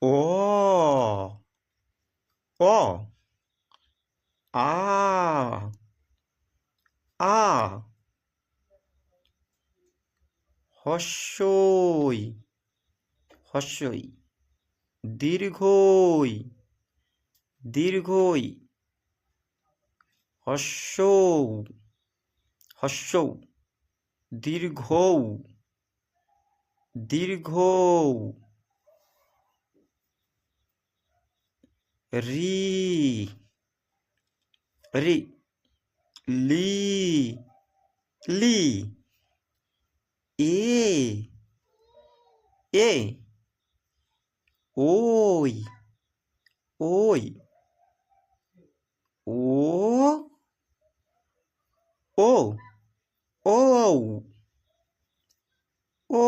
অ অ আ আ হস্যই হস্যই দীর্ঘই দীর্ঘই হস্যৌ হস্যৌ দীর্ঘৌ দীর্ঘৌ রি রি লি লি এ এ ওই ওই ও ও ও ও